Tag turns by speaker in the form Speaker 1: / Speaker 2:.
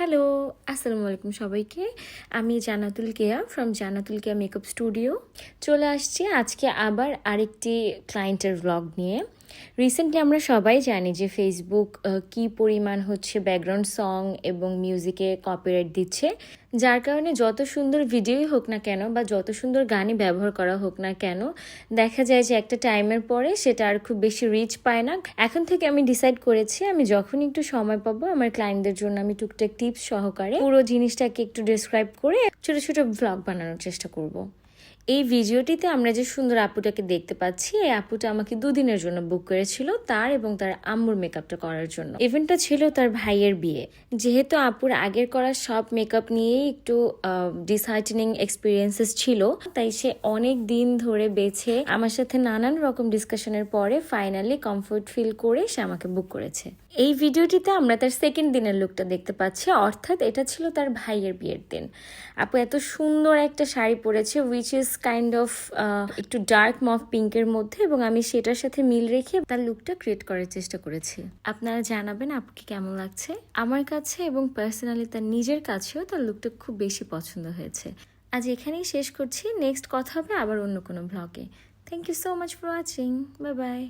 Speaker 1: Hello, আসসালামু আলাইকুম সবাইকে। আমি Jannatul Keya from Jannatul Keya makeup studio চলে আসছি আজকে আবার আরেকটি ক্লায়েন্টের ব্লগ নিয়ে। রিসেন্টলি আমরা সবাই জানি যে ফেসবুক কি পরিমাণ হচ্ছে ব্যাকগ্রাউন্ড সং এবং মিউজিকে কপিরাইট দিচ্ছে, যার কারণে যত সুন্দর ভিডিওই হোক না কেন বা যত সুন্দর গানই ব্যবহার করা হোক না কেন, দেখা যায় যে একটা টাইমের পরে সেটা আর খুব বেশি রিচ পায় না। এখন থেকে আমি ডিসাইড করেছি আমি যখন একটু সময় পাবো আমার ক্লায়েন্টদের জন্য আমি টুকটাক টিপস সহকারে পুরো জিনিসটাকে একটু ডেসক্রাইব করে ছোট ছোট ব্লগ বানানোর চেষ্টা করব। এই ভিডিওটিতে আমরা যে সুন্দর আপুটাকে দেখতে পাচ্ছি, এই আপুটা আমাকে 2 দিনের জন্য বুক করেছিল তার এবং তার আম্মুর মেকআপটা করার জন্য। ইভেন্টটা ছিল তার ভাইয়ের বিয়ে। যেহেতু আপুর আগের করা সব মেকআপ নিয়েই একটু ডিসহার্টেনিং এক্সপিরিয়েন্সেস ছিল, তাই সে অনেক দিন ধরে বেছে আমার সাথে নানান রকম ডিসকাশনের পরে ফাইনালি কমফোর্ট ফিল করে সে আমাকে বুক করেছে। এই ভিডিওটিতে আমরা তার সেকেন্ড দিনের লুকটা দেখতে পাচ্ছি, অর্থাৎ এটা ছিল তার ভাইয়ের বিয়ের দিন। আপু এত সুন্দর একটা শাড়ি পরেছে উইচ ইজ কাইন্ড অফ একটু ডার্ক মফ পিঙ্কের মধ্যে, এবং আমি সেটার সাথে মিল রেখে তার লুকটা ক্রিয়েট করার চেষ্টা করেছি। আপনারা জানাবেন আপুকে কেমন লাগছে। আমার কাছে এবং পার্সোনালি তার নিজের কাছেও তার লুকটা খুব বেশি পছন্দ হয়েছে। আজ এখানেই শেষ করছি, নেক্সট কথা হবে আবার অন্য কোনো ব্লগে। Thank you so much for watching, bye by.